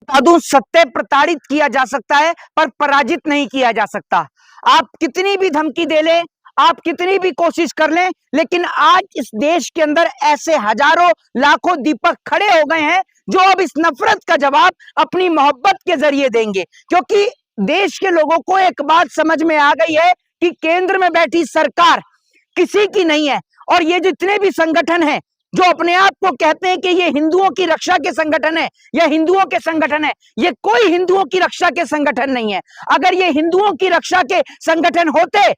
बता दूं, सत्य प्रताड़ित किया जा सकता है पर पराजित नहीं किया जा सकता। आप कितनी भी धमकी दे लें, आप कितनी भी कोशिश कर लें, लेकिन आज इस देश के अंदर ऐसे हजारों लाखों दीपक खड़े हो गए हैं जो अब इस नफरत का जवाब अपनी मोहब्बत के जरिए देंगे। क्योंकि देश के लोगों को एक बात समझ में आ गई है कि केंद्र में बैठी सरकार किसी की नहीं है, और ये जितने भी संगठन हैं जो अपने आप को कहते हैं कि ये हिंदुओं की रक्षा के संगठन है या हिंदुओं के संगठन है, ये कोई हिंदुओं की रक्षा के संगठन नहीं है। अगर ये हिंदुओं की रक्षा के संगठन होते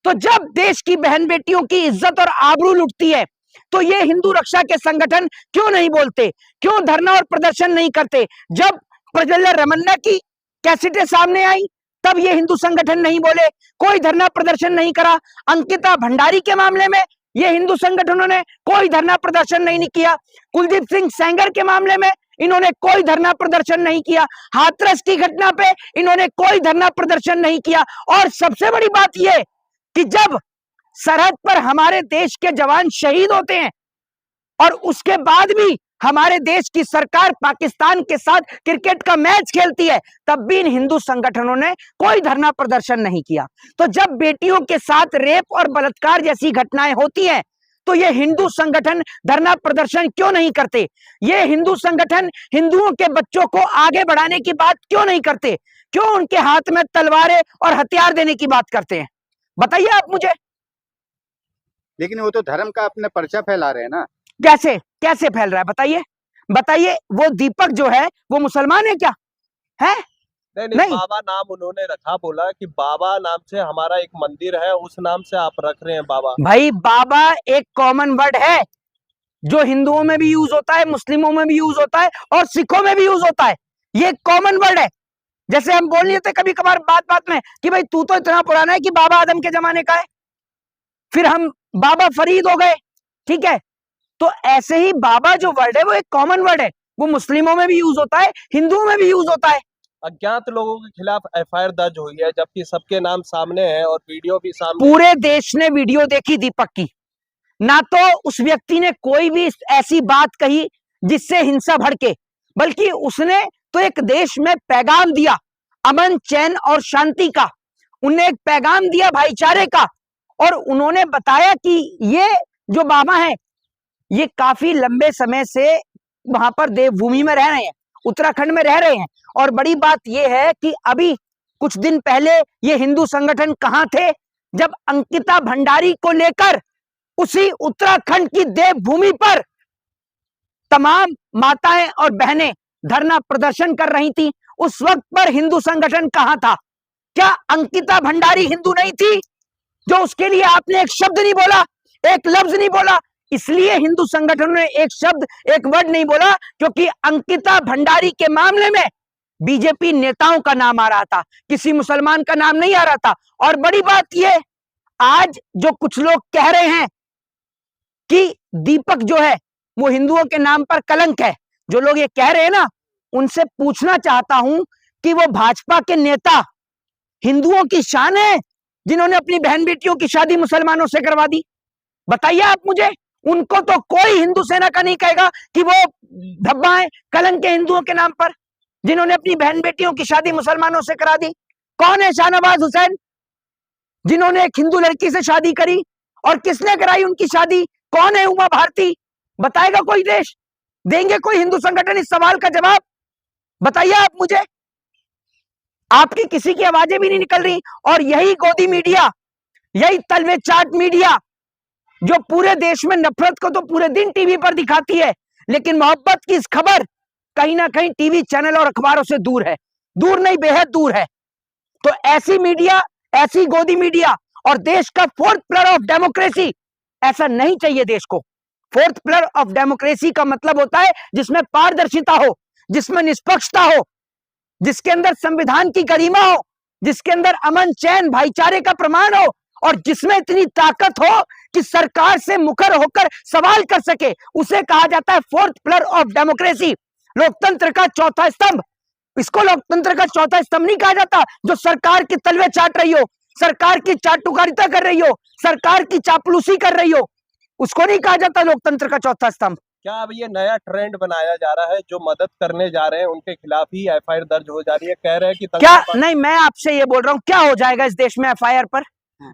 तो जब देश की बहन बेटियों की इज्जत और आबरू लुटती है तो ये हिंदू रक्षा के संगठन क्यों नहीं बोलते, क्यों धरना और प्रदर्शन नहीं करते? जब प्रज्वल रमन्ना की कैसेटें सामने आई तब ये हिंदू संगठन नहीं बोले, कोई धरना प्रदर्शन नहीं करा। अंकिता भंडारी के मामले में ये हिंदू संगठनों ने कोई धरना प्रदर्शन नहीं किया। कुलदीप सिंह सेंगर के मामले में इन्होंने कोई धरना प्रदर्शन नहीं किया। हाथरस की घटना पे इन्होंने कोई धरना प्रदर्शन नहीं किया। और सबसे बड़ी बात यह कि जब सरहद पर हमारे देश के जवान शहीद होते हैं और उसके बाद भी हमारे देश की सरकार पाकिस्तान के साथ क्रिकेट का मैच खेलती है, तब भी इन हिंदू संगठनों ने कोई धरना प्रदर्शन नहीं किया। तो जब बेटियों के साथ रेप और बलात्कार जैसी घटनाएं होती हैं तो ये हिंदू संगठन धरना प्रदर्शन क्यों नहीं करते? ये हिंदू संगठन हिंदुओं के बच्चों को आगे बढ़ाने की बात क्यों नहीं करते? क्यों उनके हाथ में तलवारें और हथियार देने की बात करते हैं? बताइए आप मुझे। लेकिन वो तो धर्म का अपने पर्चा फैला रहे हैं ना। कैसे कैसे फैल रहा है बताइए? बताइए, वो दीपक जो है वो मुसलमान है क्या? है नहीं, बाबा नाम उन्होंने रखा, बोला कि बाबा नाम से हमारा एक मंदिर है, उस नाम से आप रख रहे हैं बाबा। भाई, बाबा एक कॉमन वर्ड है जो हिंदुओं में भी यूज होता है, मुस्लिमों में भी यूज होता है और सिखों में भी यूज होता है। ये कॉमन वर्ड है। जैसे हम बोल लेते कभी कभार बात बात में कि भाई तू तो इतना पुराना है कि बाबा आदम के जमाने का है, फिर हम बाबा फरीद हो गए, ठीक है? तो ऐसे ही बाबा जो वर्ड है वो एक कॉमन वर्ड है, वो मुस्लिमों में भी यूज होता है, हिंदुओं में भी यूज होता है। अज्ञात लोगों के खिलाफ एफआईआर दर्ज हुई है जबकि सबके नाम सामने है और वीडियो भी सामने। पूरे देश ने वीडियो देखी दीपक की। ना तो उस व्यक्ति ने कोई भी ऐसी बात कही जिससे हिंसा भड़के, बल्कि उसने तो एक देश में पैगाम दिया अमन, चैन और शांति का। उन्हें एक पैगाम दिया भाईचारे का, और उन्होंने बताया कि ये जो बाबा है ये काफी लंबे समय से वहां पर देवभूमि में रह रहे हैं, उत्तराखंड में रह रहे हैं। और बड़ी बात यह है कि अभी कुछ दिन पहले ये हिंदू संगठन कहां थे? जब अंकिता भंडारी को लेकर उसी उत्तराखंड की देवभूमि पर तमाम माताएं और बहनें धरना प्रदर्शन कर रही थी, उस वक्त पर हिंदू संगठन कहां था? क्या अंकिता भंडारी हिंदू नहीं थी? जो उसके लिए आपने एक शब्द नहीं बोला, एक लफ्ज नहीं बोला। इसलिए हिंदू संगठनों ने एक शब्द, एक वर्ड नहीं बोला, क्योंकि अंकिता भंडारी के मामले में बीजेपी नेताओं का नाम आ रहा था, किसी मुसलमान का नाम नहीं आ रहा था। और बड़ी बात यह, आज जो कुछ लोग कह रहे हैं कि दीपक जो है वो हिंदुओं के नाम पर कलंक है, जो लोग ये कह रहे हैं ना, उनसे पूछना चाहता हूं कि वो भाजपा के नेता हिंदुओं की शान है जिन्होंने अपनी बहन बेटियों की शादी मुसलमानों से करवा दी? बताइए आप मुझे। उनको तो कोई हिंदू सेना का नहीं कहेगा कि वो धब्बा है, कलंक है हिंदुओं के नाम पर, जिन्होंने अपनी बहन बेटियों की शादी मुसलमानों से करा दी। कौन है शाहनवाज हुसैन, जिन्होंने एक हिंदू लड़की से शादी करी, और किसने कराई उनकी शादी? कौन है उमा भारती? बताएगा कोई देश? देंगे कोई हिंदू संगठन इस सवाल का जवाब? बताइए आप मुझे। आपकी किसी की आवाजें भी नहीं निकल रही। और यही गोदी मीडिया, यही तलवे चाट मीडिया जो पूरे देश में नफरत को तो पूरे दिन टीवी पर दिखाती है, लेकिन मोहब्बत की इस खबर कहीं ना कहीं टीवी चैनल और अखबारों से दूर है। दूर नहीं, बेहद दूर है। तो ऐसी मीडिया, ऐसी गोदी मीडिया और देश का फोर्थ पिलर ऑफ डेमोक्रेसी, ऐसा नहीं चाहिए देश को। फोर्थ पिलर ऑफ डेमोक्रेसी का मतलब होता है जिसमें पारदर्शिता हो, जिसमें निष्पक्षता हो, जिसके अंदर संविधान की गरिमा हो, जिसके अंदर अमन, चैन, भाईचारे का प्रमाण हो, और जिसमें इतनी ताकत हो कि सरकार से मुखर होकर सवाल कर सके। उसे कहा जाता है फोर्थ पिलर ऑफ डेमोक्रेसी, लोकतंत्र का चौथा स्तंभ। इसको लोकतंत्र का चौथा स्तंभ नहीं कहा जाता जो सरकार के तलवे चाट रही हो, सरकार की चाटुकारिता कर रही हो, सरकार की चापलूसी कर रही हो, उसको नहीं कहा जाता लोकतंत्र का चौथा स्तंभ। क्या अब ये नया ट्रेंड बनाया जा रहा है, जो मदद करने जा रहे हैं उनके खिलाफ ही एफआईआर दर्ज हो जा रही है, कह रहे हैं कि क्या नहीं, मैं आपसे ये बोल रहा हूं, क्या हो जाएगा इस देश में एफआईआर पर?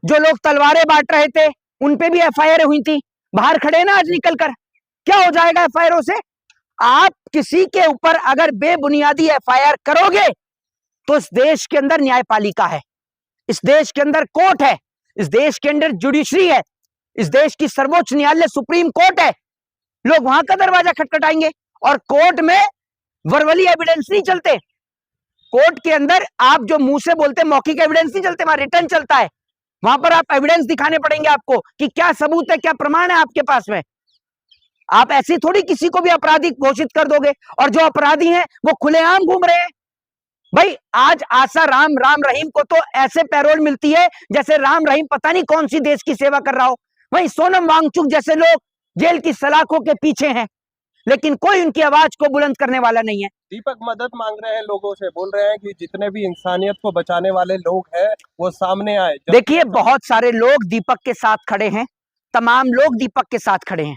जो लोग तलवारें बांट रहे थे उन पे भी एफआईआर हुई थी, बाहर खड़े ना आज निकल कर, क्या हो जाएगा एफआईआर से? आप किसी के ऊपर अगर बेबुनियादी एफआईआर करोगे तो इस देश के अंदर न्यायपालिका है, इस देश के अंदर कोर्ट है, इस देश के अंदर जुडिशरी है, इस देश की सर्वोच्च न्यायालय सुप्रीम कोर्ट है। लोग वहां का दरवाजा खटखटाएंगे और कोर्ट में वर्बली एविडेंस नहीं चलते। कोर्ट के अंदर आप जो मुंह से बोलते मौखिक एविडेंस नहीं चलते, वहां रिटर्न चलता है। वहां पर आप एविडेंस दिखाने पड़ेंगे आपको कि क्या सबूत है, क्या प्रमाण है आपके पास में। आप ऐसी थोड़ी किसी को भी अपराधी घोषित कर दोगे, और जो अपराधी हैं वो खुलेआम घूम रहे हैं। भाई आज आशा राम रहीम को तो ऐसे पैरोल मिलती है जैसे राम रहीम पता नहीं कौन सी देश की सेवा कर रहा हो। वही सोनम वांगचुक जैसे लोग जेल की सलाखों के पीछे हैं, लेकिन कोई उनकी आवाज को बुलंद करने वाला नहीं है। दीपक मदद मांग रहे हैं लोगों से, बोल रहे हैं कि जितने भी इंसानियत को बचाने वाले लोग हैं वो सामने आए। देखिए बहुत सारे लोग दीपक के साथ खड़े हैं, तमाम लोग दीपक के साथ खड़े हैं,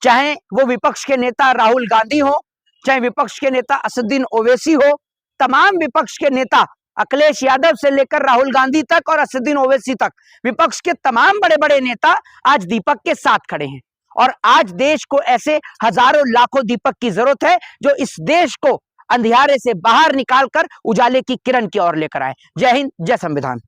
चाहे वो विपक्ष के नेता राहुल गांधी हो, चाहे विपक्ष के नेता असदुद्दीन ओवैसी हो। तमाम विपक्ष के नेता अखिलेश यादव से लेकर राहुल गांधी तक और असदुद्दीन ओवैसी तक, विपक्ष के तमाम बड़े बड़े नेता आज दीपक के साथ खड़े हैं। और आज देश को ऐसे हजारों लाखों दीपक की जरूरत है जो इस देश को अंधियारे से बाहर निकालकर उजाले की किरण की ओर लेकर आए। जय हिंद, जय संविधान।